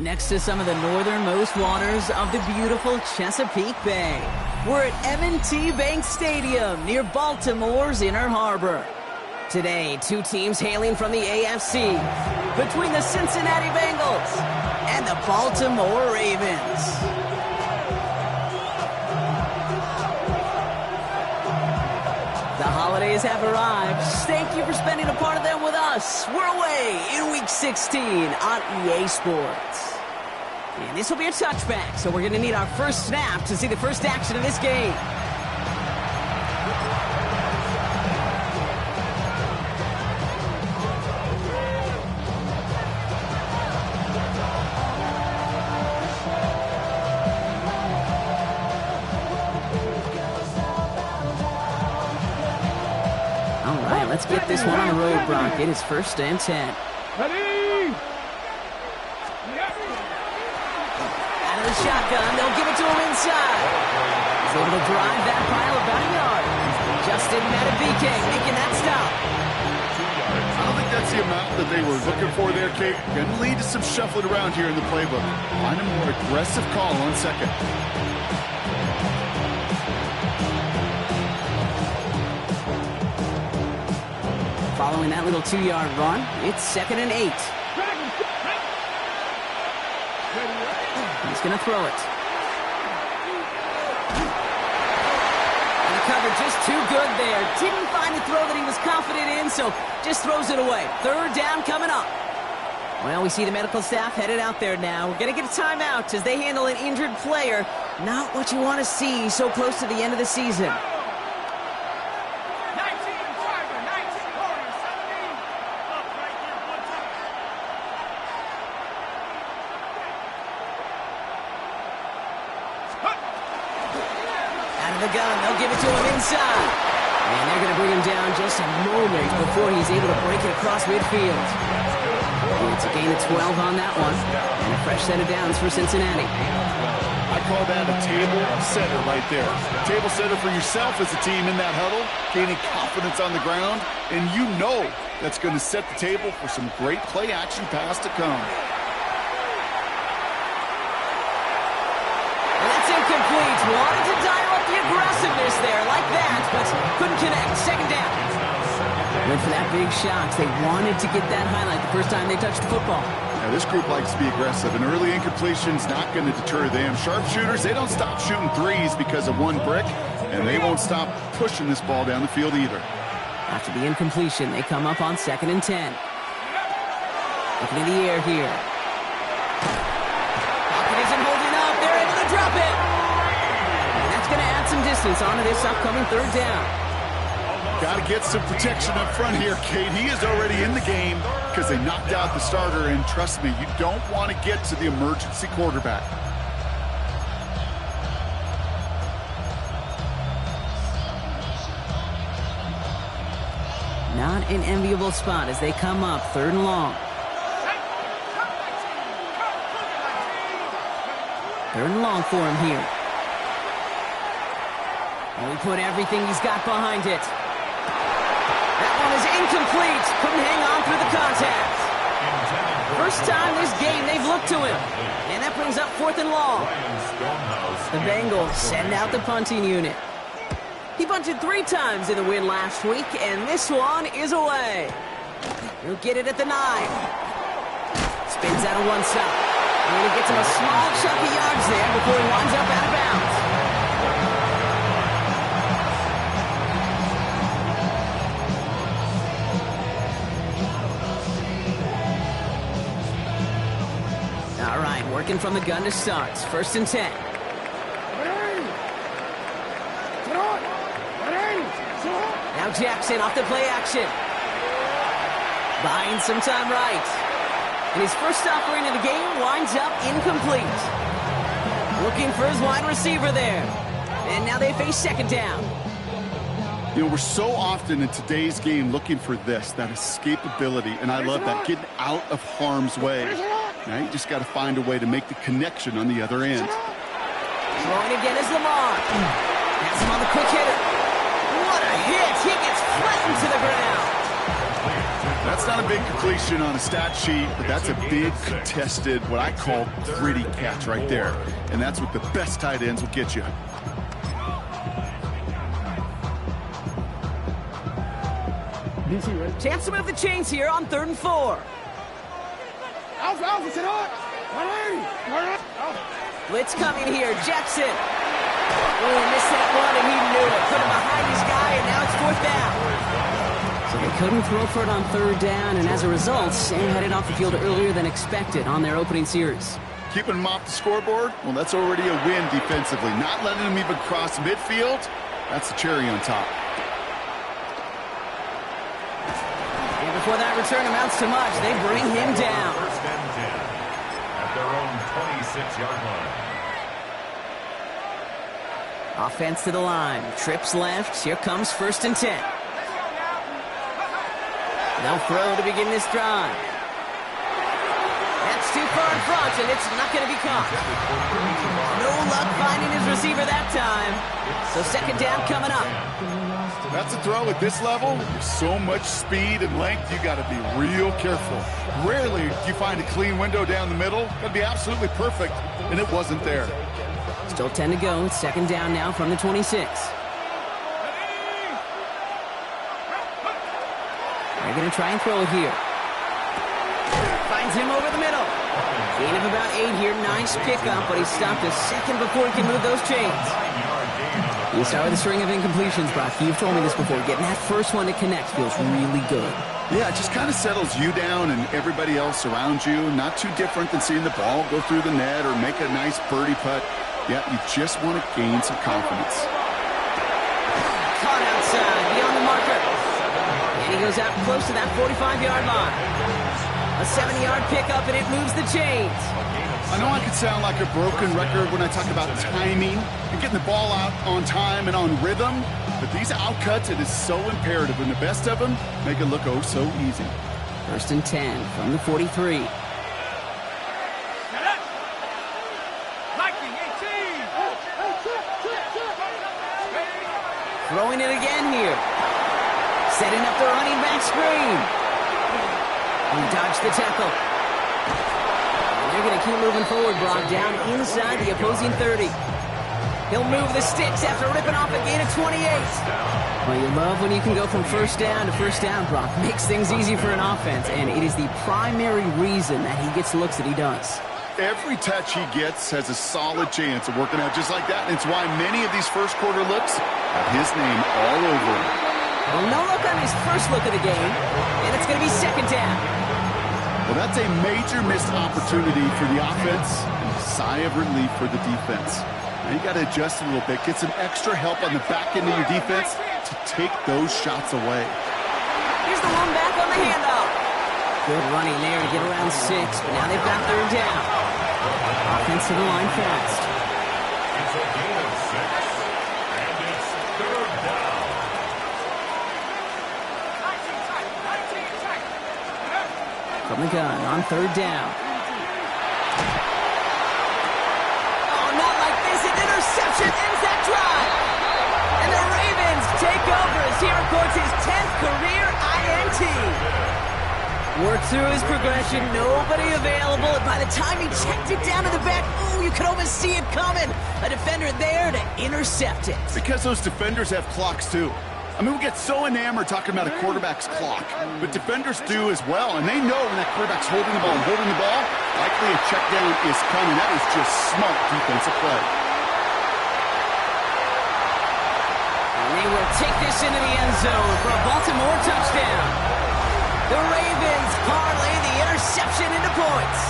next to some of the northernmost waters of the beautiful Chesapeake Bay. We're at M&T Bank Stadium near Baltimore's Inner Harbor. Today, two teams hailing from the AFC between the Cincinnati Bengals and the Baltimore Ravens. The holidays have arrived. Thank you for spending a part of them with us. We're away in Week 16 on EA Sports. And this will be a touchback, so we're going to need our first snap to see the first action of this game. Let's get this one on the road, Brock. It is 1st and 10. Ready? Out of the shotgun, they'll give it to him inside. He's able to drive that pile about a yard. Justin Madden making that stop. I don't think that's the amount that they were looking for there, Kate. Going to lead to some shuffling around here in the playbook. Find a more aggressive call on second. Following that little 2-yard run, it's 2nd and 8. He's going to throw it. And the cover just too good there. Didn't find a throw that he was confident in, so just throws it away. 3rd down coming up. Well, we see the medical staff headed out there now. We're going to get a timeout as they handle an injured player. Not what you want to see so close to the end of the season. They'll give it to him inside. And they're going to bring him down just a moment before he's able to break it across midfield. It's a gain of 12 on that one. And a fresh set of downs for Cincinnati. I call that a table setter right there. Table setter for yourself as a team in that huddle, gaining confidence on the ground, and you know that's going to set the table for some great play action pass to come. Incomplete. Wanted to dial up the aggressiveness there like that, but couldn't connect. 2nd down. Went for that big shot. They wanted to get that highlight the first time they touched the football. Now, this group likes to be aggressive, and early incompletion's not going to deter them. Sharpshooters, they don't stop shooting threes because of one brick, and they won't stop pushing this ball down the field either. After the incompletion, they come up on 2nd and 10. Looking in the air here. Pocket isn't holding up. They're able to drop it. Going to add some distance onto this upcoming 3rd down. Got to get some protection up front here, Kate. He is already in the game because they knocked out the starter, and trust me, you don't want to get to the emergency quarterback. Not an enviable spot as they come up 3rd and long. 3rd and long for him here. And we put everything he's got behind it. That one is incomplete. Couldn't hang on through the contact. First time this game they've looked to him. And that brings up 4th and long. The Bengals send out the punting unit. He punted 3 times in the win last week, and this one is away. He'll get it at the 9. Spins out of one side. And he gets him a small chunk of yards there before he winds up out of bounds. All right, working from the gun to start. 1st and 10. Now Jackson off the play action. Buying some time right. And his first offering of the game winds up incomplete. Looking for his wide receiver there. And now they face 2nd down. You know, we're so often in today's game looking for this, that escapability, and I love that, getting out of harm's way. Now you just got to find a way to make the connection on the other end. Throwing again is Lamar. Has him on the quick hitter. What a hit! He gets flattened to the ground. That's not a big completion on a stat sheet, but that's a big contested, what I call gritty catch right there. And that's what the best tight ends will get you. Chance to move the chains here on 3rd and 4. Blitz coming here. Jackson. Oh, missed that one, and he knew it. Put him behind his guy, and now it's 4th down. So they couldn't throw for it on 3rd down, and as a result, Sam headed off the field earlier than expected on their opening series. Keeping them off the scoreboard? Well, that's already a win defensively. Not letting them even cross midfield, that's the cherry on top. And before that return amounts to much, they bring him down. 1st and 10 at their own 26-yard line. Offense to the line. Trips left. Here comes 1st and 10. They'll throw to begin this drive. That's too far in front, and it's not going to be caught. No luck finding his receiver that time. So 2nd down coming up. That's a throw at this level. With so much speed and length, you got to be real careful. Rarely do you find a clean window down the middle. That'd be absolutely perfect, and it wasn't there. Still 10 to go. It's 2nd down now from the 26. They're going to try and throw it here. Finds him over the middle. Gain of about 8 here. Nice pickup, but he stopped a second before he can move those chains. You start with a string of incompletions, Brock. You've told me this before. Getting that first one to connect feels really good. Yeah, it just kind of settles you down and everybody else around you. Not too different than seeing the ball go through the net or make a nice birdie putt. Yeah, you just want to gain some confidence. Caught outside, beyond the marker. And he goes out close to that 45-yard line. A 70-yard pickup, and it moves the chains. I know I could sound like a broken record when I talk about timing and getting the ball out on time and on rhythm, but these outcuts, it is so imperative, and the best of them make it look oh so easy. 1st and 10 from the 43. Throwing it again here. Setting up the running back screen. He dodged the tackle. And they're going to keep moving forward, Brock, down inside the opposing 30. He'll move the sticks after ripping off a gain of 28. Well, you love when you can go from 1st down to 1st down, Brock. Makes things easy for an offense, and it is the primary reason that he gets looks that he does. Every touch he gets has a solid chance of working out just like that, and it's why many of these first quarter looks have his name all over them. Well, no look on his first look of the game, and it's going to be 2nd down. Well, that's a major missed opportunity for the offense and a sigh of relief for the defense. Now you got to adjust a little bit, get some extra help on the back end of your defense to take those shots away. Here's the one back on the handoff. Good running there to get around 6, but now they've got 3rd down. Offense to the line fast. It's a gain of 6, and it's 3rd down. From the gun on 3rd down. Oh, not like this. An interception ends that drive. And the Ravens take over as he records his 10th career INT. Worked through his progression, nobody available, and by the time he checked it down to the back, ooh, you could almost see it coming. A defender there to intercept it. Because those defenders have clocks too. I mean, we get so enamored talking about a quarterback's clock, but defenders do as well, and they know when that quarterback's holding the ball, likely a check down is coming. That is just smart defensive play. And they will take this into the end zone for a Baltimore touchdown. The Ravens parlay the interception into points.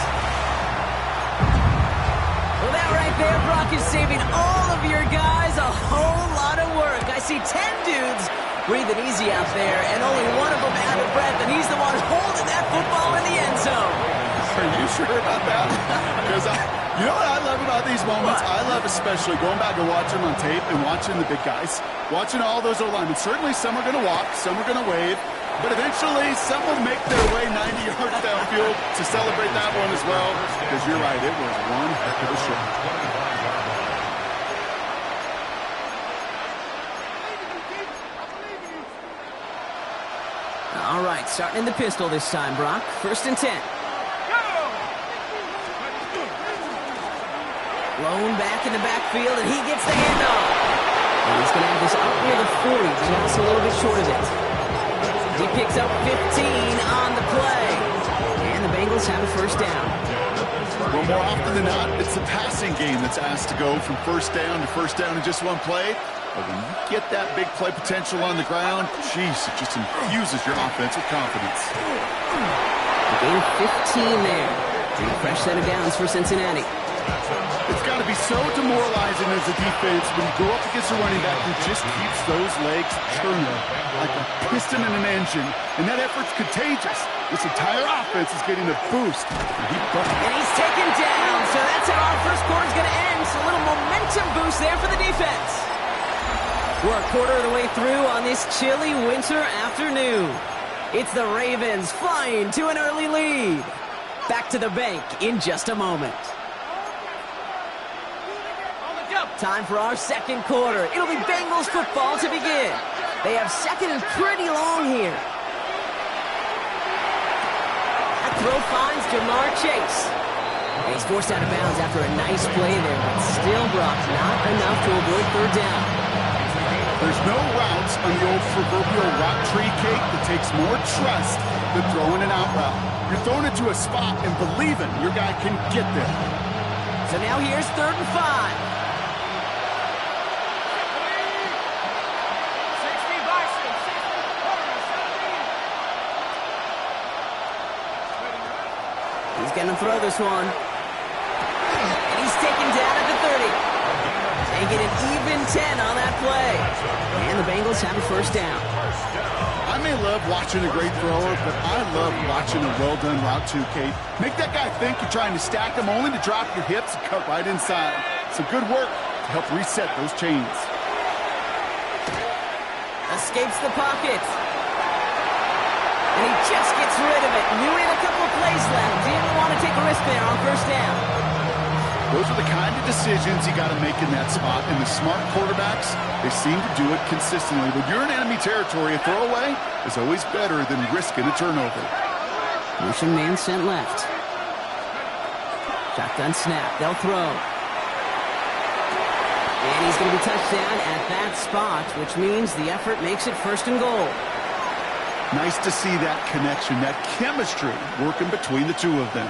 Well, that right there, Brock, is saving all of your guys a whole lot of work. I see 10 dudes breathing easy out there, and only one of them out of breath, and he's the one holding that football in the end zone. Are you sure about that? Because you know what I love about these moments? I love especially going back and watching on tape and watching the big guys, watching all those O-linemen. Certainly some are going to walk, some are going to wave, but eventually some will make their way 90 yards downfield to celebrate that one as well. Because you're right, it was one heck of a shot. All All right, starting in the pistol this time, Brock. 1st and 10. Blown back in the backfield, and he gets the handoff. And he's going to have this up near the 40, just a little bit short of it. He picks up 15 on the play. And the Bengals have a 1st down. Well, more often than not, it's the passing game that's asked to go from 1st down to 1st down in just one play. But when you get that big play potential on the ground, geez, it just infuses your offense with confidence. A gain of 15 there. And a fresh set of downs for Cincinnati. It's got to be so demoralizing as a defense when you go up against a running back who just keeps those legs turning like a piston in an engine. And that effort's contagious. This entire offense is getting a boost. And he's taken down. So that's how our first quarter is going to end. So a little momentum boost there for the defense. We're a quarter of the way through on this chilly winter afternoon. It's the Ravens flying to an early lead. Back to the bank in just a moment. Time for our 2nd quarter. It'll be Bengals football to begin. They have 2nd and pretty long here. That throw finds Jamar Chase. And he's forced out of bounds after a nice play there, but still, Brock, not enough to avoid 3rd down. There's no routes on the old proverbial rock tree cake that takes more trust than throwing an out route. You're throwing it to a spot and believing your guy can get there. So now here's 3rd and 5. He's going to throw this one. And he's taken down at the 30. They get an even 10 on that play. And the Bengals have a 1st down. I may love watching a great thrower, but I love watching a well-done route too, Kate. Make that guy think you're trying to stack him only to drop your hips and cut right inside. Some good work to help reset those chains. Escapes the pocket. And he just gets rid of it. Knew he had a couple of plays left. Didn't want to take a risk there on 1st down. Those are the kind of decisions you got to make in that spot. And the smart quarterbacks, they seem to do it consistently. When you're in enemy territory, a throwaway is always better than risking a turnover. Motion man sent left. Shotgun snap. They'll throw. And he's going to be touched down at that spot, which means the effort makes it 1st and goal. Nice to see that connection, that chemistry working between the two of them.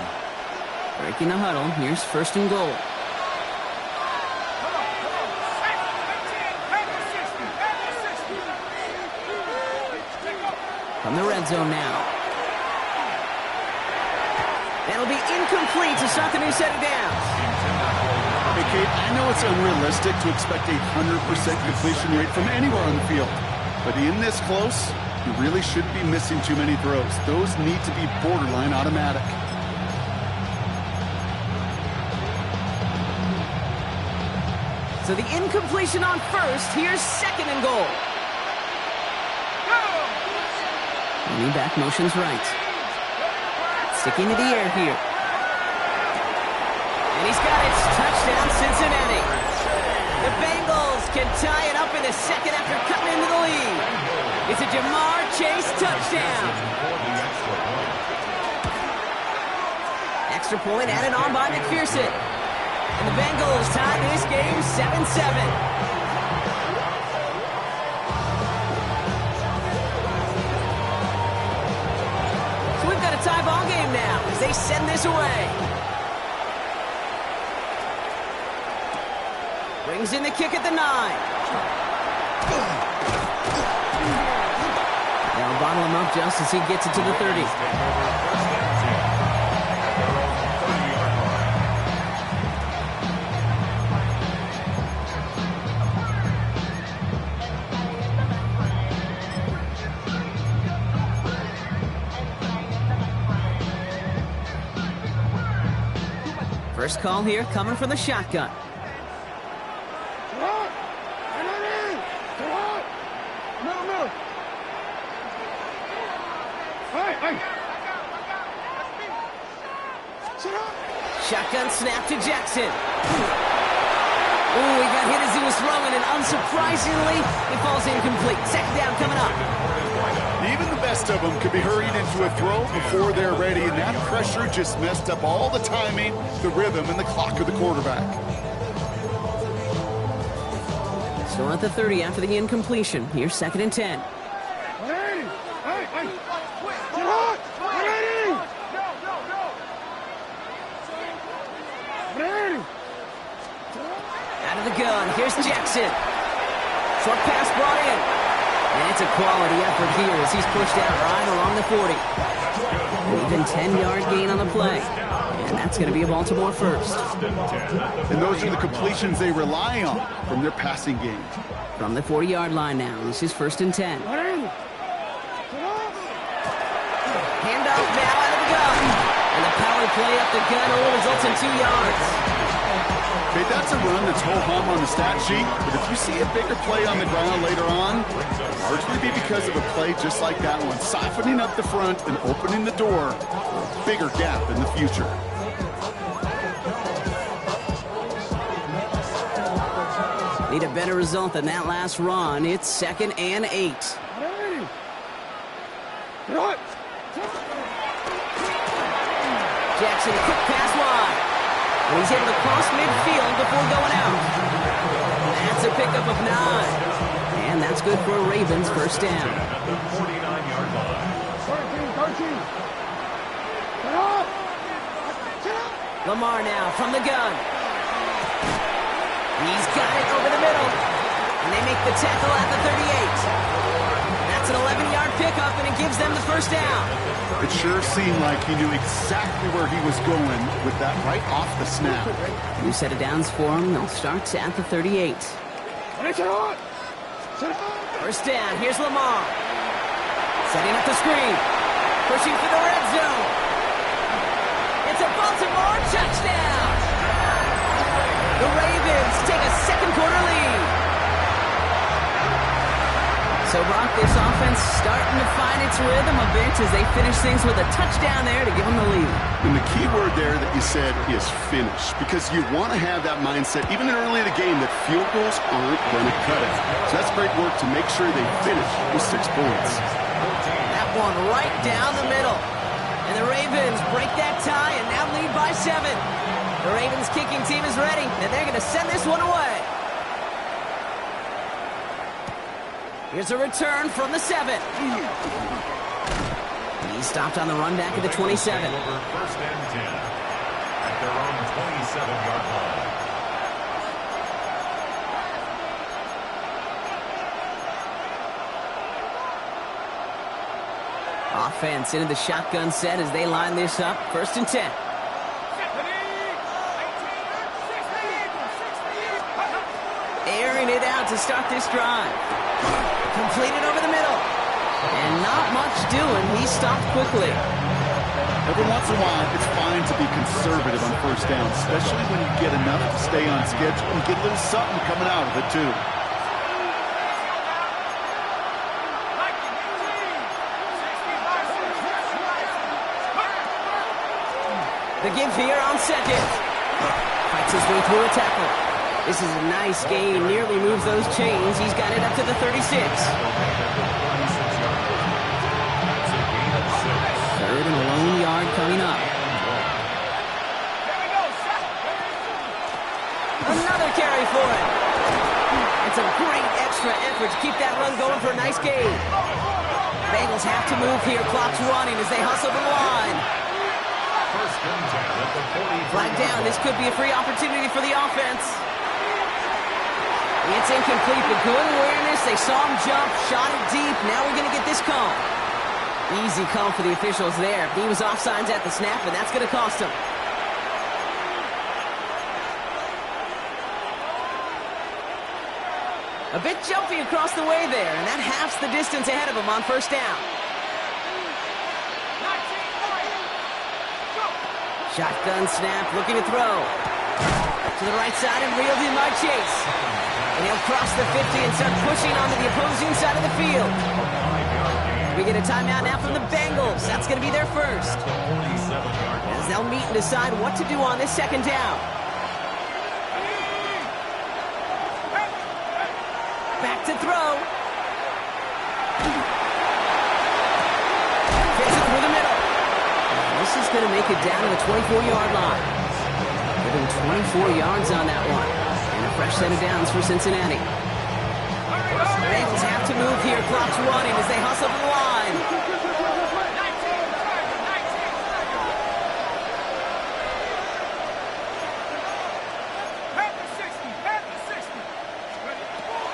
Breaking the huddle. Here's 1st and goal. From the red zone now. That'll be incomplete to start the new set of downs. Hey, Kate, I know it's unrealistic to expect a 100% completion rate from anywhere on the field. But in this close, you really shouldn't be missing too many throws. Those need to be borderline automatic. So the incompletion on 1st. Here's 2nd and goal. Leaning back, motions right. Sticking to the air here. And he's got it. Touchdown, Cincinnati. The Bengals can tie it up in the 2nd after cutting into the lead. It's a Jamar Chase touchdown. Extra point added on by McPherson. And the Bengals tie this game 7-7. Tie ball game now as they send this away. Brings in the kick at the 9. They'll bottle him up just as he gets it to the 30. First call here coming from the shotgun. Shotgun snap to Jackson. Ooh, he got hit as he was throwing and unsurprisingly, it falls incomplete. Second down coming up. Even the best of them could be hurried into a throw before they're ready, and that pressure just messed up all the timing, the rhythm, and the clock of the quarterback. Still at the 30 after the incompletion. Here's 2nd and 10. Out of the gun, here's Jackson. Short pass brought in. And it's a quality effort here as he's pushed out right along the 40. An even 10-yard gain on the play. And that's going to be a Baltimore first. And those are the completions they rely on from their passing game. From the 40-yard line now, this is 1st and 10. Handoff now out of the gun. And the power play up the gut only results in 2 yards. Okay, that's a run that's ho-hum on the stat sheet, but if you see a bigger play on the ground later on, it'll largely be because of a play just like that one, softening up the front and opening the door for a bigger gap in the future. Need a better result than that last run. It's 2nd and 8. Jackson, quick pass wide. And he's able to cross midfield before going out. That's a pickup of 9. And that's good for a Ravens first down. 49-yard line. Lamar now from the gun. He's got it over the middle. And they make the tackle at the 38. That's an 11-yard pickup, and it gives them the first down. It sure seemed like he knew exactly where he was going with that right off the snap. New set of downs for him. They'll start at the 38. First down. Here's Lamar. Setting up the screen. Pushing for the red zone. It's a Baltimore touchdown. The Ravens take a second-quarter lead. So, Brock, this offense starting to find its rhythm a bit as they finish things with a touchdown there to give them the lead. And the key word there that you said is finish, because you want to have that mindset, even early in the game, that field goals aren't going to cut it. So that's great work to make sure they finish with 6 points. That one right down the middle. And the Ravens break that tie and now lead by 7. The Ravens kicking team is ready, and they're going to send this one away. Here's a return from the 7. He stopped on the run back at the 27. First and 10 at their own 27-yard line. Offense into the shotgun set as they line this up. 1st and 10. Airing it out to start this drive. Completed over the middle. And not much doing. He stopped quickly. Every once in a while, it's fine to be conservative on first down, especially when you get enough to stay on schedule and get a little something coming out of it, too. The give here on 2nd. Fights his way through a tackle. This is a nice gain. Nearly moves those chains. He's got it up to the 36. 3rd and a lone yard coming up. Another carry for it. It's a great extra effort to keep that run going for a nice gain. Bengals have to move here. Clock's running as they hustle to the line. Flag down. This could be a free opportunity for the offense. It's incomplete, but good awareness. They saw him jump, shot it deep. Now we're going to get this call. Easy call for the officials there. He was offsides at the snap, and that's going to cost him. A bit jumpy across the way there, and that halves the distance ahead of him on 1st down. Shotgun snap, looking to throw. To the right side and reeled in by Chase. And he'll cross the 50 and start pushing onto the opposing side of the field. We get a timeout now from the Bengals. That's going to be their first. As they'll meet and decide what to do on this 2nd down. Back to throw. Fits it through the middle. This is going to make it down to the 24-yard line. Given 24 yards on that one. And a fresh set of downs for Cincinnati. The Bengals have to move here. Clock's running as they hustle to the line.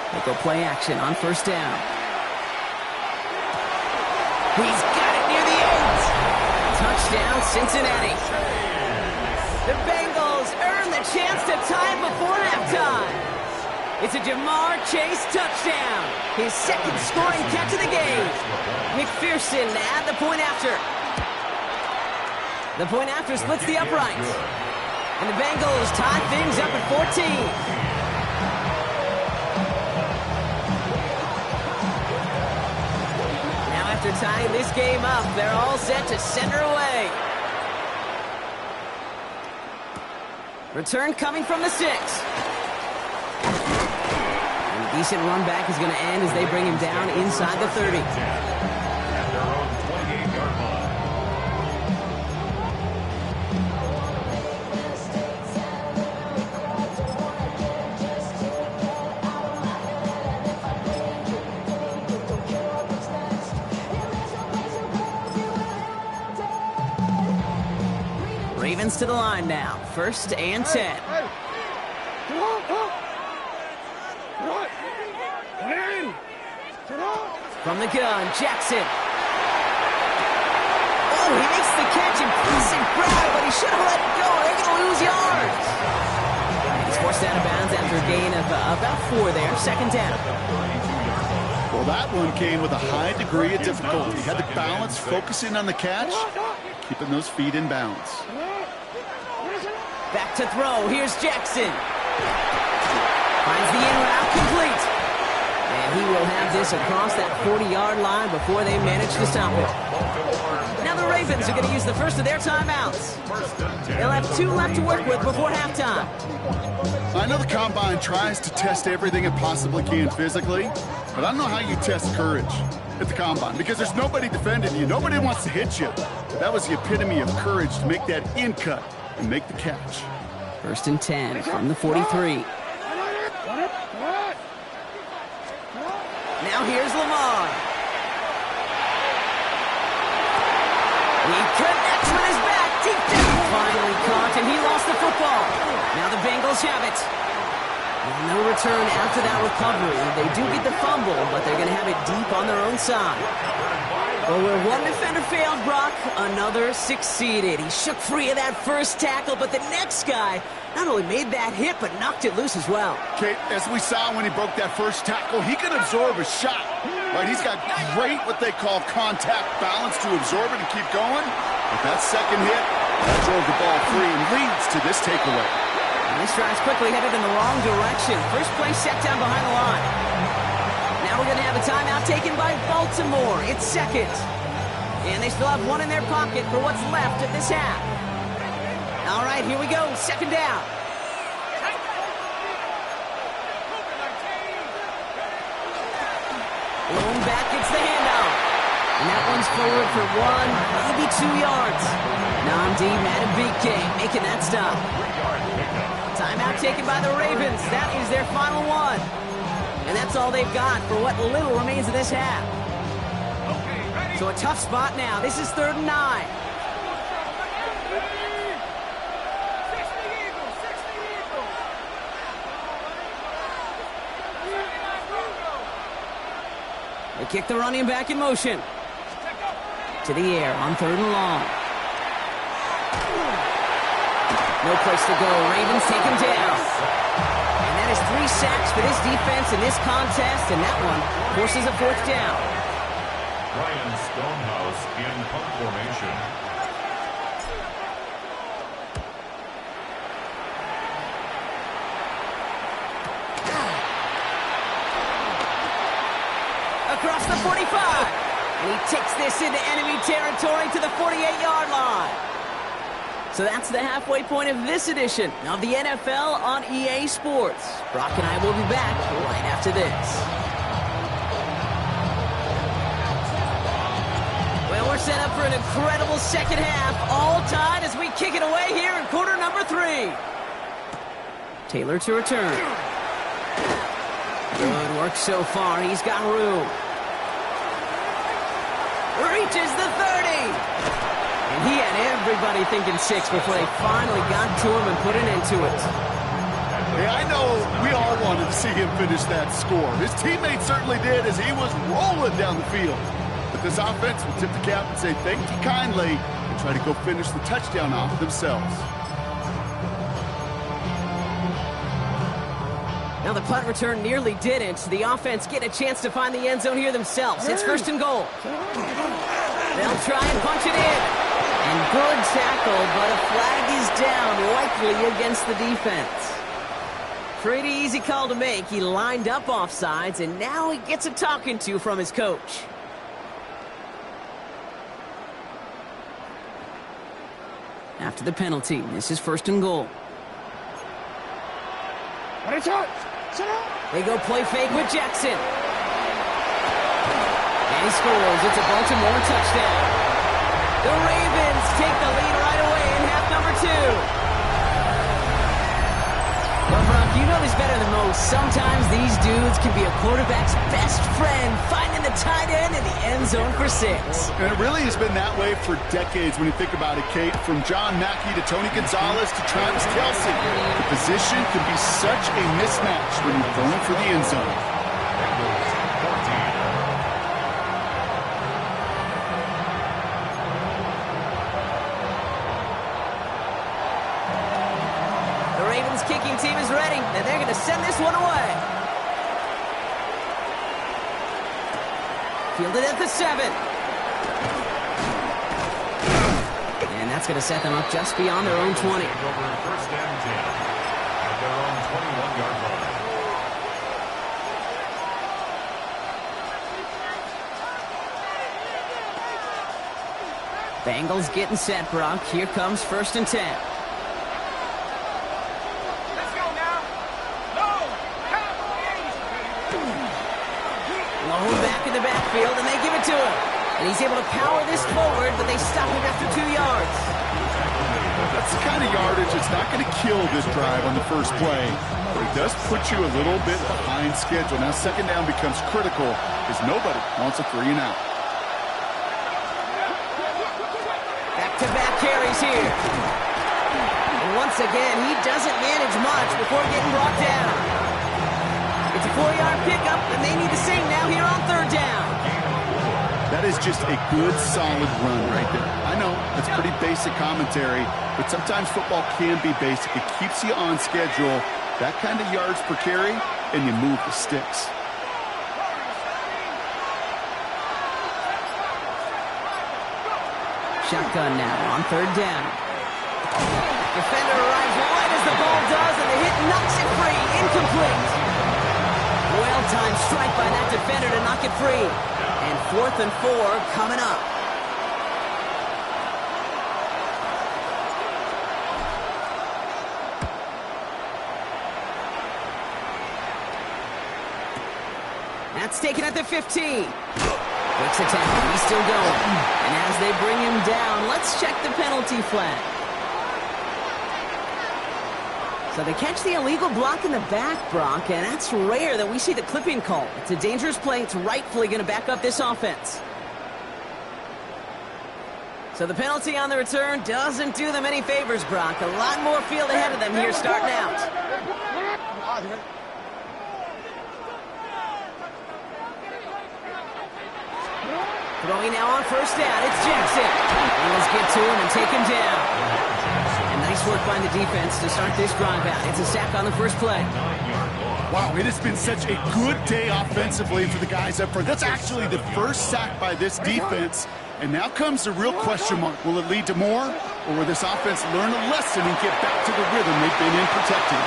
They go play action on first down. He's got it near the 8. Touchdown, Cincinnati. The Bengals earn the chance to tie it before halftime. It's a Jamar Chase touchdown. His second scoring catch of the game. McPherson at the point after. The point after splits the uprights. And the Bengals tie things up at 14. Now after tying this game up, they're all set to send her away. Return coming from the 6. Decent run back is going to end as they bring him down inside the 30. At their own 28-yard line. Ravens to the line now. 1st and 10. From the gun, Jackson. Oh, he makes the catch. Impressive grab, but he should have let it go. They're going to lose yards. He's forced out of bounds after a gain of about 4 there. 2nd down. Well, that one came with a high degree of difficulty. He had to balance, focusing on the catch, keeping those feet in bounds. Back to throw. Here's Jackson. Finds the in route complete. And he will have this across that 40-yard line before they manage to stop it. Now the Ravens are going to use the first of their timeouts. They'll have 2 left to work with before halftime. I know the Combine tries to test everything it possibly can physically, but I don't know how you test courage at the Combine because there's nobody defending you. Nobody wants to hit you. That was the epitome of courage to make that in cut and make the catch. 1st and 10 from the 43. Now here's Lamar. He connects with his back. Deep down. Finally caught, and he lost the football. Now the Bengals have it. With no return after that recovery. They do get the fumble, but they're going to have it deep on their own side. Well, where one defender failed, Brock, another succeeded. He shook free of that first tackle, but the next guy not only made that hit, but knocked it loose as well. Okay, as we saw when he broke that first tackle, he can absorb a shot. Right, he's got great what they call contact balance to absorb it and keep going. But that second hit, that drove the ball free and leads to this takeaway. And this drive's quickly headed in the wrong direction. First play set down behind the line. Now we're going to have a timeout taken by Baltimore. It's 2nd. And they still have 1 in their pocket for what's left of this half. All right, here we go. 2nd down. Lone back gets the handoff. And that one's forward for 1, maybe 2 yards. Namdi Madubuike making that stop. Timeout taken by the Ravens. That is their final one. And that's all they've got for what little remains of this half. So a tough spot now. This is 3rd and 9. They kick the running back in motion. To the air on 3rd and long. No place to go. Ravens take him down. And that is 3 sacks for this defense in this contest, and that one forces a 4th down. Ryan Stonehouse in punt formation. Across the 45. And he takes this into enemy territory to the 48-yard line. So that's the halfway point of this edition of the NFL on EA Sports. Brock and I will be back right after this. Well, we're set up for an incredible second half. All tied as we kick it away here in quarter number 3. Taylor to return. Good work so far. He's got room. Reaches the 30. And he had everybody thinking 6 before they finally got to him and put an end to it. Hey, I know we all wanted to see him finish that score. His teammates certainly did as he was rolling down the field. But this offense will tip the cap and say thank you kindly and try to go finish the touchdown off themselves. Now the punt return nearly didn't. The offense get a chance to find the end zone here themselves. It's first and goal. They'll try and punch it in. And good tackle, but a flag is down, likely against the defense. Pretty easy call to make. He lined up offsides, and now he gets a talking to from his coach. After the penalty, this is first and goal. They go play fake with Jackson. And he scores. It's a Baltimore touchdown. The Ravens take the lead right away in half number 2. Well, Brock, you know this better than most. Sometimes these dudes can be a quarterback's best friend, finding the tight end in the end zone for 6. And it really has been that way for decades when you think about it, Kate. From John Mackey to Tony Gonzalez to Travis Kelce. The position can be such a mismatch when you're going for the end zone. Kicking team is ready, and they're going to send this one away. Fielded at the 7. And that's going to set them up just beyond their own 20. First and 10 at their own 21-yard line. Bengals getting set, Brock. Here comes first and 10. Back in the backfield, and they give it to him. And he's able to power this forward, but they stop him after 2 yards. That's the kind of yardage that's not going to kill this drive on the first play, but it does put you a little bit behind schedule. Now second down becomes critical as nobody wants a 3 and out. Back-to-back carries here. And once again, he doesn't manage much before getting brought down. It's a 4-yard pickup, and they need the same now here on third down. That is just a good, solid run right there. I know, that's pretty basic commentary, but sometimes football can be basic. It keeps you on schedule, that kind of yards per carry, and you move the sticks. Shotgun now on third down. Defender arrives right as the ball does, and the hit knocks it free. Incomplete. Well-timed strike by that defender to knock it free. And 4th and 4 coming up. That's taken at the 15. Breaks a tackle. He's still going. And as they bring him down, let's check the penalty flag. So they catch the illegal block in the back, Brock, and that's rare that we see the clipping call. It's a dangerous play. It's rightfully going to back up this offense. So the penalty on the return doesn't do them any favors, Brock. A lot more field ahead of them here starting out. Throwing now on first down. It's Jackson. Eagles get to him and take him down. Nice work by the defense to start this drive out. It's a sack on the first play. Wow, it has been such a good day offensively for the guys up front. That's actually the first sack by this defense. And now comes the real question mark. Will it lead to more? Or will this offense learn a lesson and get back to the rhythm they've been in protecting?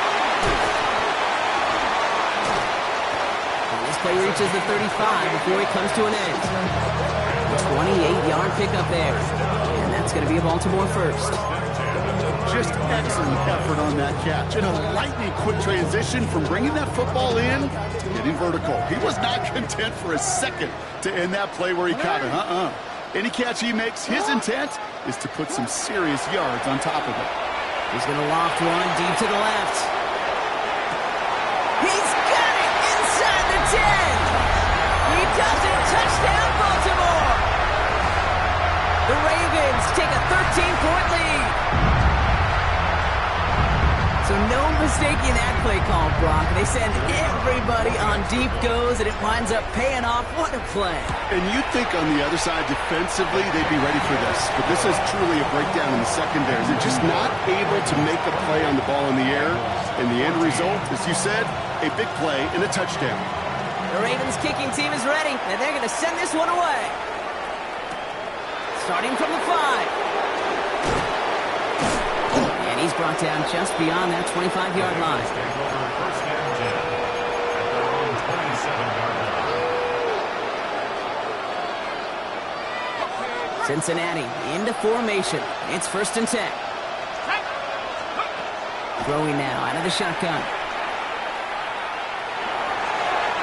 And this play reaches the 35 before it comes to an end. A 28-yard pickup there. And that's going to be a Baltimore first. Just excellent effort on that catch. And a lightning quick transition from bringing that football in to getting vertical. He was not content for a second to end that play where he caught it. Any catch he makes, his intent is to put some serious yards on top of it. He's going to loft one deep to the left. He's got it inside the 10. He does it. Touchdown, Baltimore. The Ravens take a 13-point lead. So no mistaking that play call, Brock. They send everybody on deep goes, and it winds up paying off. What a play. And you'd think on the other side defensively they'd be ready for this. But this is truly a breakdown in the secondary. They're just not able to make a play on the ball in the air. And the end result, as you said, a big play and a touchdown. The Ravens kicking team is ready, and they're going to send this one away. Starting from the 5. And he's brought down just beyond that 25-yard line. First and 10 at their own 27-yard line. Cincinnati into formation. It's 1st and 10. Throwing now out of the shotgun.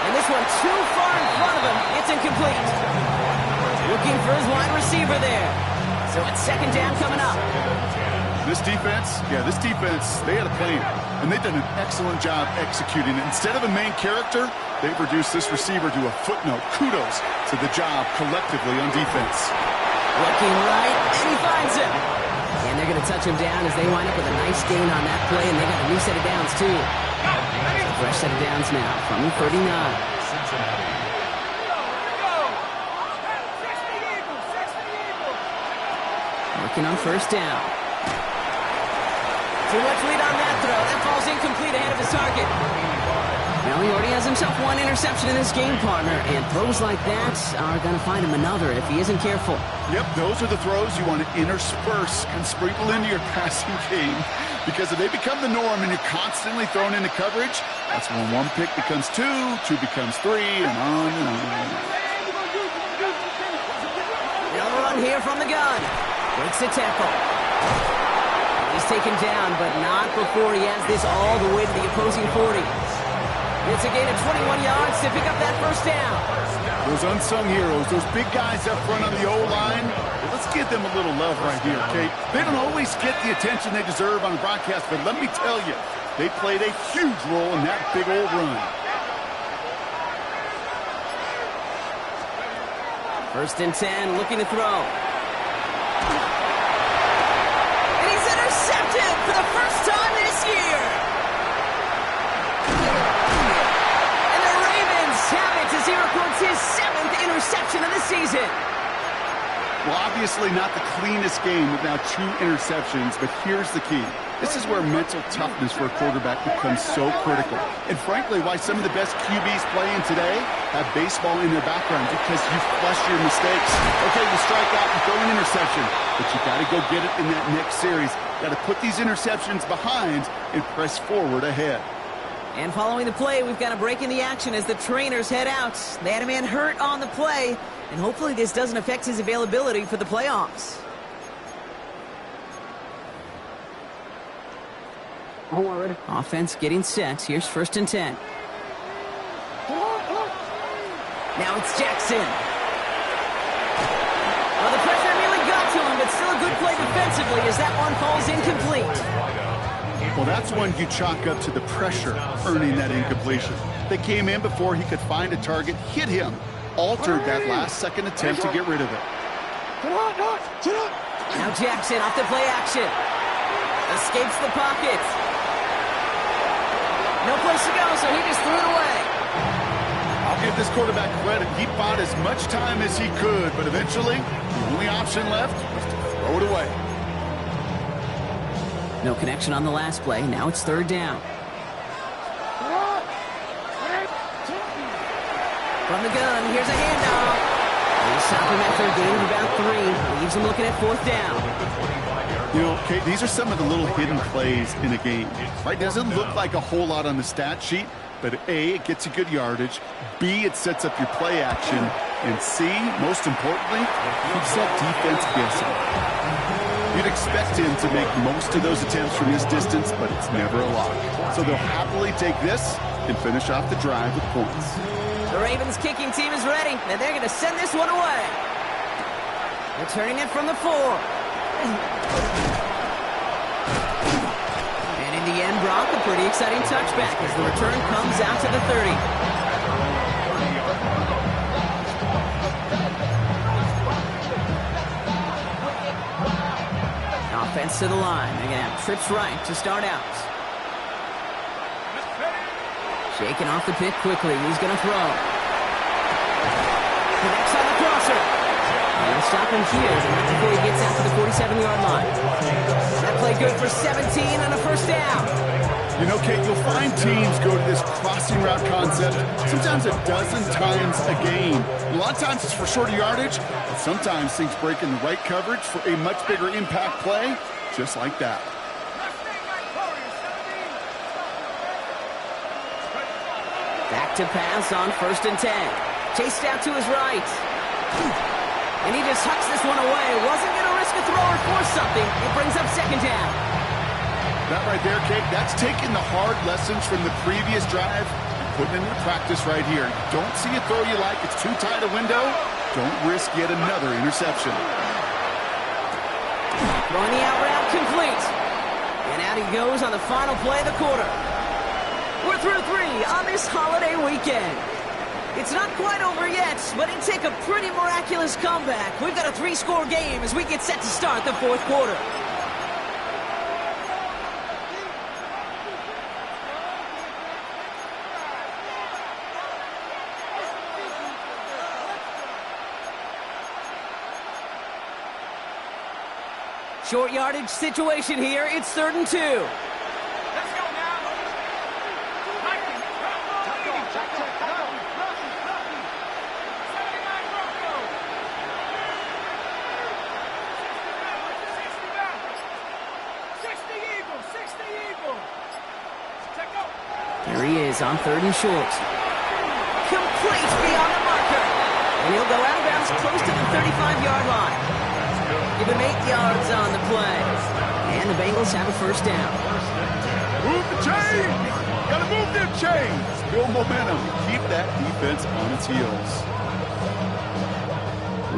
And this one too far in front of him. It's incomplete. Looking for his wide receiver there. So it's 2nd down coming up. This defense, they had a plan. And they've done an excellent job executing it. Instead of a main character, they've reduced this receiver to a footnote. Kudos to the job collectively on defense. Looking right, and he finds him. And they're going to touch him down as they wind up with a nice gain on that play, and they got a new set of downs, too. Fresh set of downs now from the 39. Cincinnati. Working on 1st down. Too much lead on that throw. That falls incomplete ahead of his target. Now he already has himself one interception in this game, partner, and throws like that are going to find him another if he isn't careful. Yep, those are the throws you want to intersperse and sprinkle into your passing game, because if they become the norm and you're constantly thrown into coverage, that's when 1 pick becomes 2, 2 becomes 3, and on and on. They'll run here from the gun. Breaks the tackle. He's taken down, but not before he has this all the way to the opposing 40. It's a gain of 21 yards to pick up that 1st down. Those unsung heroes, those big guys up front on the O-line, let's give them a little love right here, okay? They don't always get the attention they deserve on the broadcast, but let me tell you, they played a huge role in that big old run. 1st and 10, looking to throw. And he's intercepted for the first time this year. And the Ravens have it as he records his 7th interception of the season. Well, obviously not the cleanest game with now 2 interceptions, but here's the key. This is where mental toughness for a quarterback becomes so critical. And frankly, why some of the best QBs playing today have baseball in their background, because you flush your mistakes. Okay, you strike out and throw an interception, but you got to go get it in that next series. Got to put these interceptions behind and press forward ahead. And following the play, we've got a break in the action as the trainers head out. They had a man hurt on the play, and hopefully this doesn't affect his availability for the playoffs. Offense getting set. Here's 1st and 10. Now it's Jackson. Well, the pressure nearly got to him, but still a good play defensively as that one falls incomplete. Well, that's one you chalk up to the pressure earning that incompletion. They came in before he could find a target, hit him, altered that last-second attempt to get rid of it. Now Jackson off the play action. Escapes the pocket. No place to go, so he just threw it away. I'll give this quarterback credit. He bought as much time as he could, but eventually, the only option left was to throw it away. No connection on the last play. Now it's 3rd down. From the gun, here's a handoff. They stop him after a gain of about 3. Leaves him looking at 4th down. You know, Kate, these are some of the little hidden plays in a game, right? Doesn't look like a whole lot on the stat sheet, but A, it gets you good yardage, B, it sets up your play action, and C, most importantly, keeps that defense guessing. You'd expect him to make most of those attempts from this distance, but it's never a lock. So they'll happily take this and finish off the drive with points. The Ravens kicking team is ready, and they're going to send this one away. Returning it from the 4. And in the end, Brock, a pretty exciting touchback as the return comes out to the 30. Offense to the line. They're going to have trips right to start out. Shaking off the pick quickly. He's going to throw. Connects on the crosser. And he'll stop him here before he gets out to the 47-yard line. That play good for 17 and a first down. You know, Kate, you'll find teams go to this crossing route concept sometimes a dozen times a game. A lot of times it's for shorter yardage, but sometimes things break in the right coverage for a much bigger impact play, just like that. Back to pass on 1st and 10. Chased out to his right. And he just hucks this one away. Wasn't going to risk a throw or force something. It brings up 2nd down. That right there, Kate, that's taking the hard lessons from the previous drive and putting it into practice right here. Don't see a throw you like. It's too tight a window. Don't risk yet another interception. Throwing the out route complete. And out he goes on the final play of the quarter. We're through 3 on this holiday weekend. It's not quite over yet, but it'd take a pretty miraculous comeback. We've got a 3-score game as we get set to start the 4th quarter. Short yardage situation here. It's 3rd and 2. Let's go now. Here he is on 3rd and short. Complete beyond the marker. And he'll go out of bounds close to the 35-yard line. Give him 8 yards on the play. And the Bengals have a first down. Move the chains! Gotta move them chains! Build momentum. Keep that defense on its heels.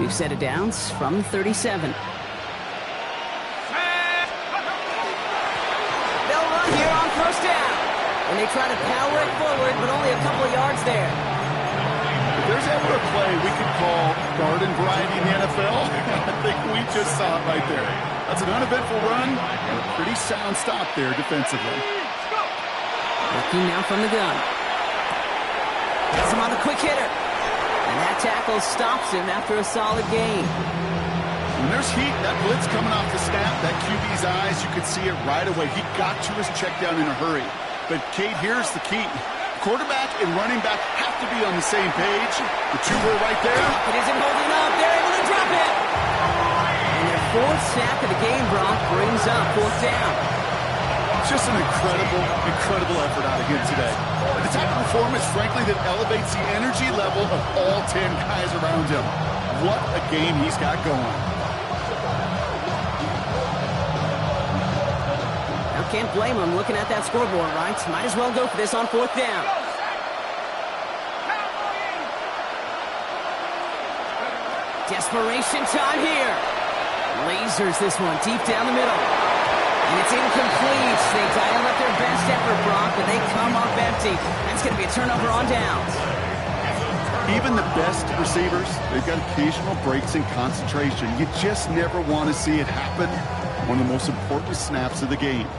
We've set it downs from the 37. They'll run here on 1st down. And they try to power it forward, but only a couple of yards there. If there's ever a play we could call garden variety in the NFL, I think we just saw it right there. That's an uneventful run and a pretty sound stop there defensively. Looking now from the gun. Gets him on the quick hitter. And that tackle stops him after a solid gain. When there's heat, that blitz coming off the snap, that QB's eyes, you could see it right away. He got to his check down in a hurry. But, Kate, here's the key. Quarterback and running back have to be on the same page. The two were right there. It isn't holding up. They're able to drop it. And their 4th sack of the game, Brock, brings up 4th down. Just an incredible effort out of him today. The type of performance, frankly, that elevates the energy level of all 10 guys around him. What a game he's got going. Can't blame him looking at that scoreboard, right? Might as well go for this on 4th down. Desperation time here. Lasers this one deep down the middle. And it's incomplete. They dialed up their best effort, Brock, but they come up empty. That's going to be a turnover on downs. Even the best receivers, they've got occasional breaks in concentration. You just never want to see it happen. One of the most important snaps of the game.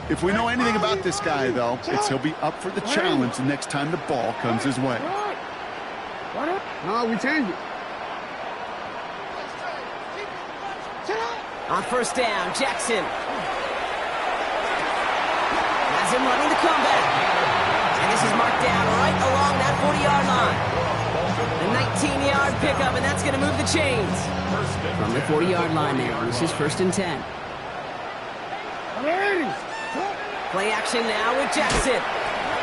If we know anything about this guy, though, it's he'll be up for the challenge the next time the ball comes his way. No, we changed it. On 1st down, Jackson has him running the comeback. And this is marked down right along that 40-yard line. The 19-yard pickup, and that's going to move the chains. From the 40-yard line there, this is 1st and 10. Play action now with Jackson.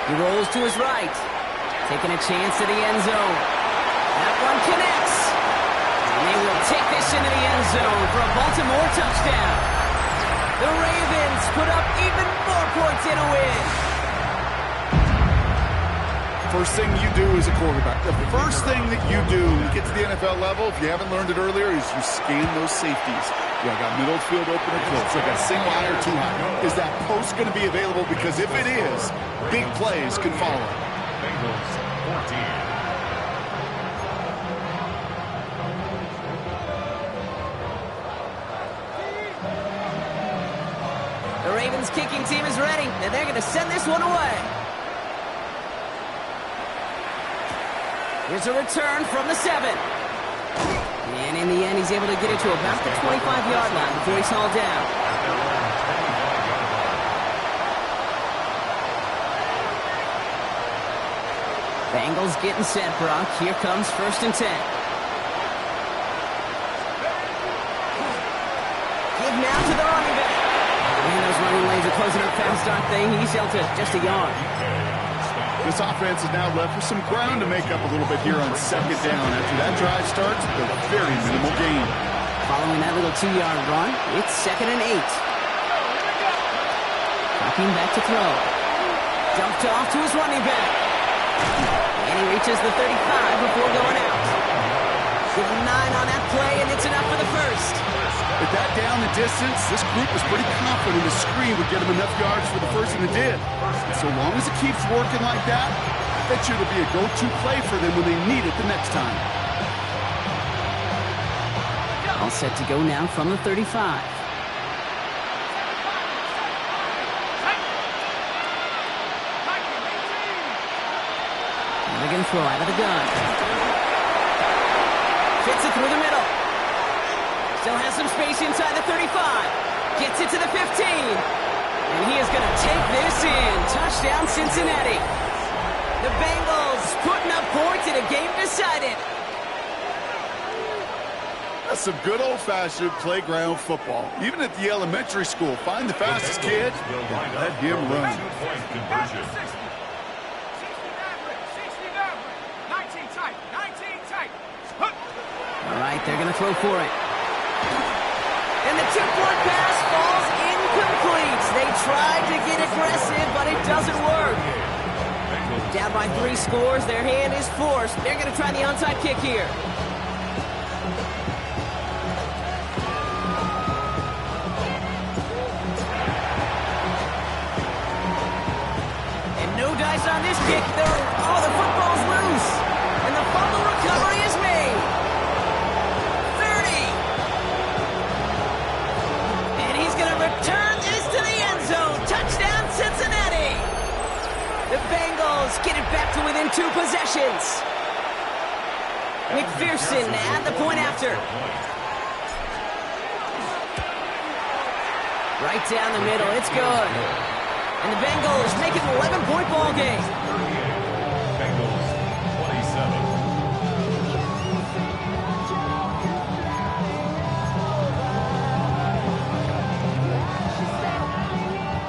He rolls to his right. Taking a chance to the end zone. That one connects. And they will take this into the end zone for a Baltimore touchdown. The Ravens put up even more points in a win. First thing you do as a quarterback, the first thing that you do when you get to the NFL level, if you haven't learned it earlier, is you scan those safeties. I got middle field open or close. I got single high or too high. Is that post going to be available? Because if it is, big plays can follow. Bengals 14. The Ravens kicking team is ready, and they're going to send this one away. Here's a return from the 7. And in the end, he's able to get it to about the 25-yard line before he's hauled down. Bengals getting set, Brock. Here comes 1st and 10. Give now to the running back. And those running lanes are closing up fast, aren't they? He's held to just a yard. This offense is now left with some ground to make up a little bit here on 2nd down. After that drive starts with a very minimal gain. Following that little 2-yard run, it's 2nd and 8. Dropping back to throw. Dumped off to his running back. And he reaches the 35 before going out. Give him 9 on that play, and it's enough for the first. With that down the distance, this group was pretty confident the screen would get him enough yards for the first, and it did. And so long as it keeps working like that, I bet you it'll be a go-to play for them when they need it the next time. All set to go now from the 35. They're going to throw out of the gun. Fits it through the middle. Still has some space inside the 35. Gets it to the 15. And he is going to take this in. Touchdown, Cincinnati. The Bengals putting up points in a game decided. That's some good old-fashioned playground football. Even at the elementary school, find the fastest kid and let him run. All right, they're going to throw for it. And the 2-point pass falls incomplete. They tried to get aggressive, but it doesn't work. Down by 3 scores, their hand is forced. They're going to try the onside kick here. And no dice on this kick. The football's loose. And the fumble recovery is made. 30. And he's going to return this to the end zone. Touchdown, Cincinnati. The Bengals get it back to within 2 possessions. McPherson at the point after. Right down the middle. It's good. And the Bengals make it an 11-point ball game. Bengals 27.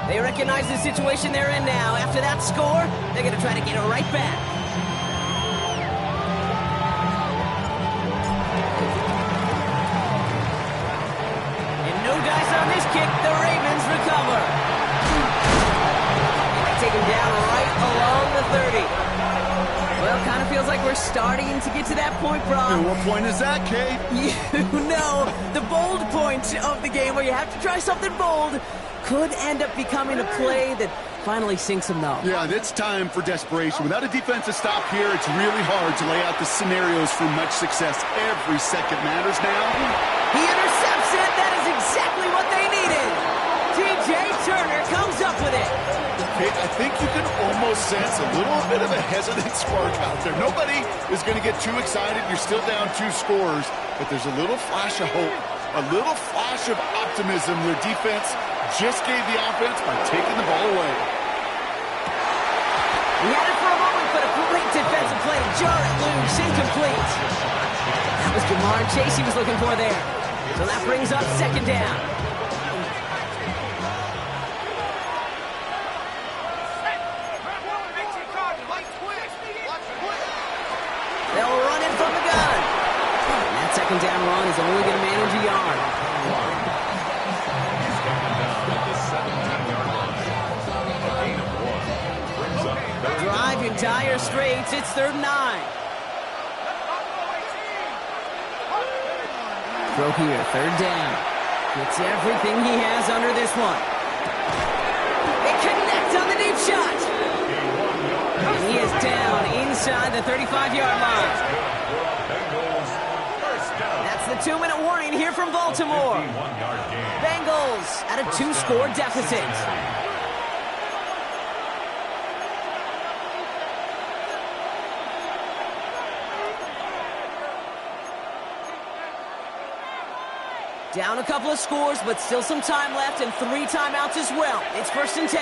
They recognize the situation they're in now. After that score, they're going to try to get it right back. And no dice on this kick. The Ravens recover. Take him down right along the 30. Well, kind of feels like we're starting to get to that point, Brock. And what point is that, Kate? You know, the bold point of the game where you have to try something bold could end up becoming a play that finally sinks him, though. Yeah, it's time for desperation. Without a defensive stop here, it's really hard to lay out the scenarios for much success. Every second matters now. He intercepts it. That is exactly what they needed. T.J. Turner comes up with it. Kate, I think you can almost sense a little bit of a hesitant spark out there. Nobody is going to get too excited. You're still down 2 scores, but there's a little flash of hope, a little flash of optimism. Their defense just gave the offense by taking the ball away. He had it for a moment, but a great defensive play to jar it loose, incomplete. That was Jamar Chase he was looking for there. So that brings up 2nd down. They'll run it from the gun. And that 2nd down run is only going to manage a yard. dire straits. It's 3rd and 9. Throw here, 3rd down. Gets everything he has under this one. They connect on the deep shot. And he is down inside the 35-yard line. That's the 2-minute warning here from Baltimore. Bengals at a 2-score deficit. Down a couple of scores, but still some time left and 3 timeouts as well. It's 1st and 10.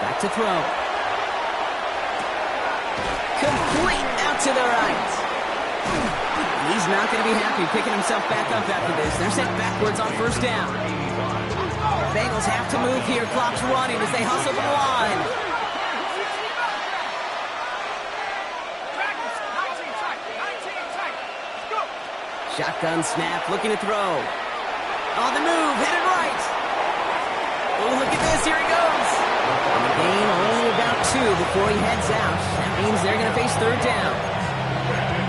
Back to throw. Complete out to the right. He's not going to be happy picking himself back up after this. They're sent backwards on 1st down. Bengals have to move here. Clock's running as they hustle the line. Shotgun snap, looking to throw. On the move, headed right. Oh, look at this, here he goes. And the gain only about 2 before he heads out. That means they're going to face 3rd down.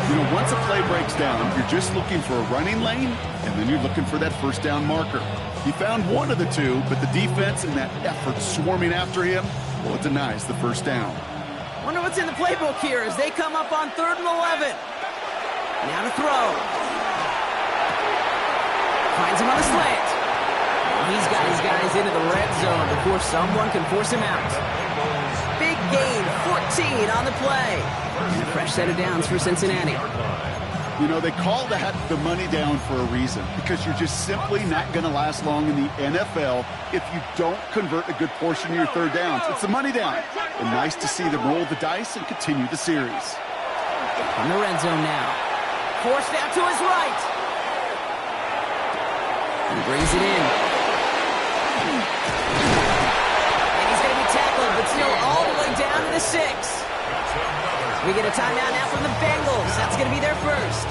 You know, once a play breaks down, you're just looking for a running lane, and then you're looking for that 1st down marker. He found one of the 2, but the defense and that effort swarming after him, well, it denies the 1st down. Wonder what's in the playbook here as they come up on 3rd and 11. Now to throw. Finds him on the slant. He's got his guys into the red zone before someone can force him out. Big gain, 14 on the play. And a fresh set of downs for Cincinnati. You know, they call that the money down for a reason, because you're just simply not going to last long in the NFL if you don't convert a good portion of your 3rd downs. It's the money down. And nice to see them roll the dice and continue the series. In the red zone now. Forced out to his right. He brings it in. And he's going to be tackled, but still all the way down to the 6. We get a timeout now from the Bengals. That's going to be their 1st.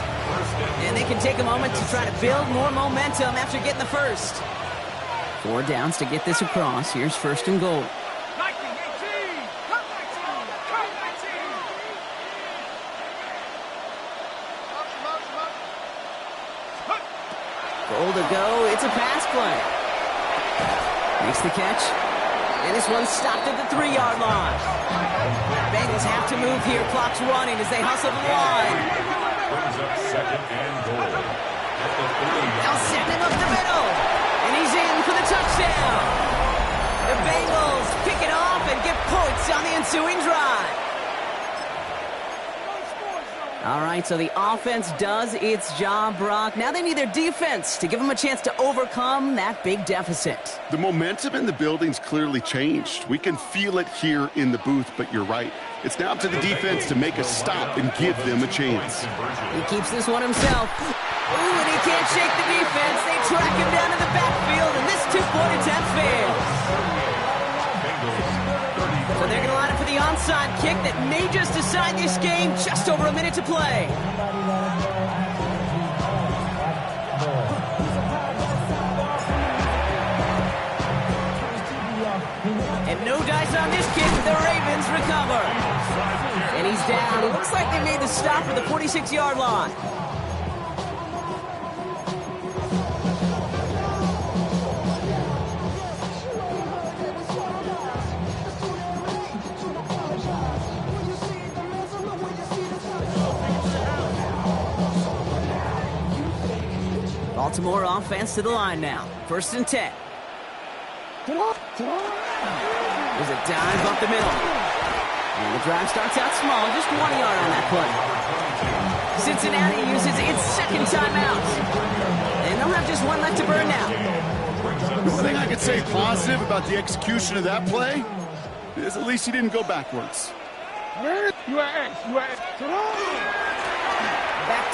And they can take a moment to try to build more momentum after getting the 1st. 4 downs to get this across. Here's 1st and goal. Goal to go. It's a pass play. Makes the catch. And this one's stopped at the 3-yard line. Bengals have to move here. Clock's running as they hustle the line. Brings up 2nd and goal. They'll send him up the middle. And he's in for the touchdown. The Bengals pick it off and get points on the ensuing drive. All right, so the offense does its job, Brock. Now they need their defense to give them a chance to overcome that big deficit. The momentum in the building's clearly changed. We can feel it here in the booth, but you're right. It's now up to the defense to make a stop and give them a chance. He keeps this one himself. Ooh, and he can't shake the defense. They track him down in the backfield, and this 2-point attempt fails. So they're going to line up for the onside kick that may just decide this game. Just over a minute to play. And no dice on this kick. The Ravens recover. And he's down. It looks like they made the stop at the 46-yard line. Baltimore offense to the line now. 1st and 10. There's a dive up the middle. And the drive starts out small, just 1 yard on that play. Cincinnati uses its 2nd timeout. And they'll have just 1 left to burn now. The one thing I could say positive about the execution of that play is at least he didn't go backwards. Back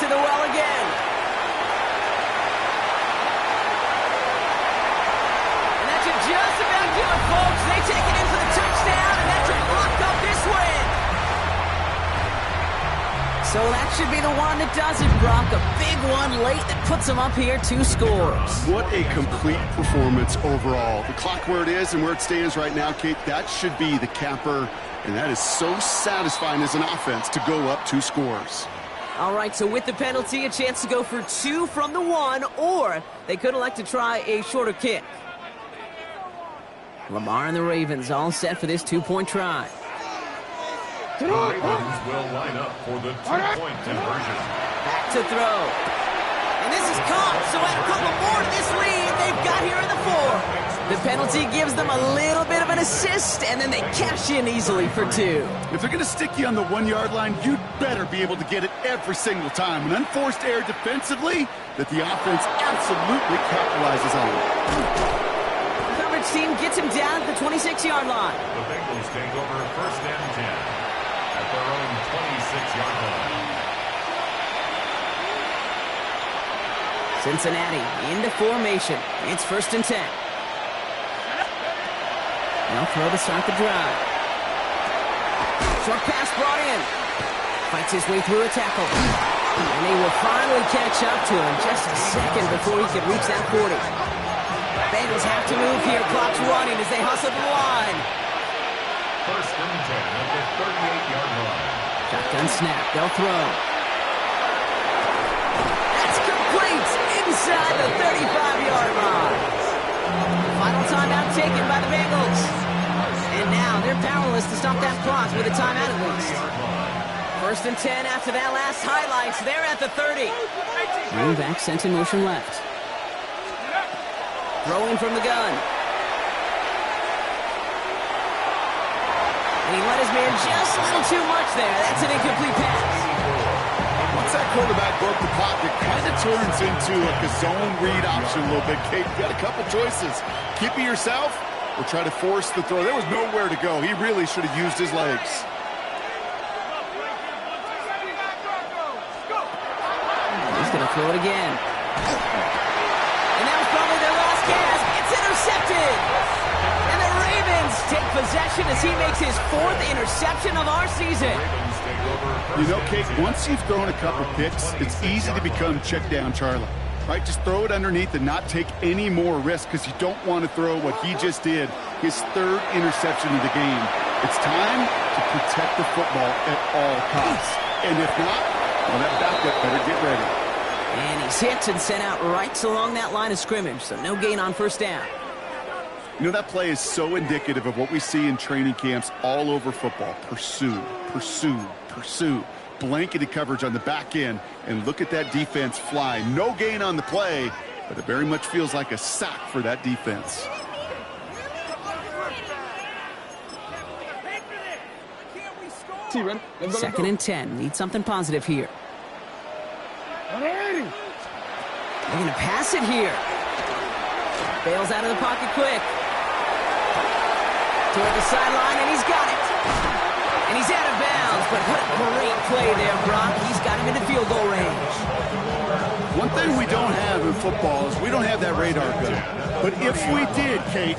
to the well again. Just about do it, folks. They take it in for the touchdown, and that should lock up this win. So that should be the one that does it, Brock. A big one late that puts them up here 2 scores. What a complete performance overall. The clock where it is and where it stands right now, Kate, that should be the capper. And that is so satisfying as an offense to go up 2 scores. All right, so with the penalty, a chance to go for 2 from the 1, or they could elect to try a shorter kick. Lamar and the Ravens all set for this 2-point try. The Ravens will line up for the 2-point conversion. Back to throw. And this is caught, so add a couple more to this lead they've got here in the 4. The penalty gives them a little bit of an assist, and then they cash in easily for 2. If they're going to stick you on the 1-yard line, you'd better be able to get it every single time. An unforced error defensively that the offense absolutely capitalizes on. Coverage team gets him down at the 26-yard line. The Bengals take over 1st and 10 at their own 26-yard line. Cincinnati into formation. It's 1st and 10. They'll throw to start the drive. Short pass brought in. Fights his way through a tackle. And he will finally catch up to him just a second before he can reach that 40. Bengals have to move here. Clock's running as they hustle to the line. 1st and 10 at the 38-yard line. Shotgun snap. They'll throw. That's complete inside the 35-yard line. Final timeout taken by the Bengals. And now they're powerless to stop that clock with a timeout at least. 1st and 10 after that last highlights. They're at the 30. Running back sent in motion left. Throwing from the gun. And he let his man just a little too much there. That's an incomplete pass. Once that quarterback broke the clock, it kind of turns into like a zone read option a little bit, Kate. You got a couple choices. Keep it yourself or try to force the throw. There was nowhere to go. He really should have used his legs. He's going to throw it again. And that was probably their last gasp. It's intercepted. And the Ravens take possession as he makes his 4th interception of our season. You know, Kate, once you've thrown a couple picks, it's easy to become check down Charlie. Right? Just throw it underneath and not take any more risk because you don't want to throw what he just did, his 3rd interception of the game. It's time to protect the football at all costs. And if not, well, that backup better get ready. And he's hit and sent out right along that line of scrimmage, so no gain on 1st down. You know, that play is so indicative of what we see in training camps all over football. Pursue, pursue, pursue. Blanketed coverage on the back end, and look at that defense fly. No gain on the play, but it very much feels like a sack for that defense. Second and 10. Need something positive here. They're going to pass it here. Bails out of the pocket quick. Toward the sideline, and he's got it. And he's out of bounds, but what a great play there, Brock. He's got him into field goal range. One thing we don't have in football is we don't have that radar gun. But if we did, Kate...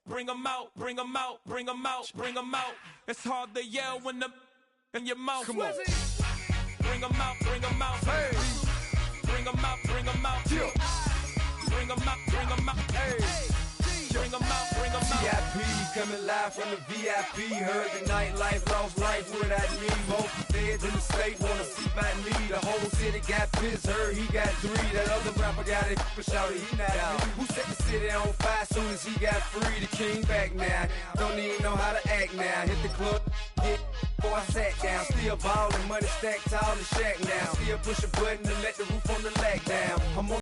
Bring 'em out, bring 'em out, bring 'em out, bring 'em out. It's hard to yell when the in your mouth. Come on. Bring 'em out, bring 'em out. Hey. Bring 'em out, bring 'em out. Yeah. Bring 'em out, bring 'em out. Hey. Bring 'em out, bring 'em out. VIP coming live from the VIP. Heard the nightlife, lost life without me. Most feds in the state wanna see by me. The whole city got pissed, heard he got 3. That other rapper got it, but shouted he not me. Who set the city on fire soon as he got free? The king back now, don't even know how to act now. Hit the club, get before I sat down. Still ballin', money stacked tall in the shack now. Still push a button to let the roof on the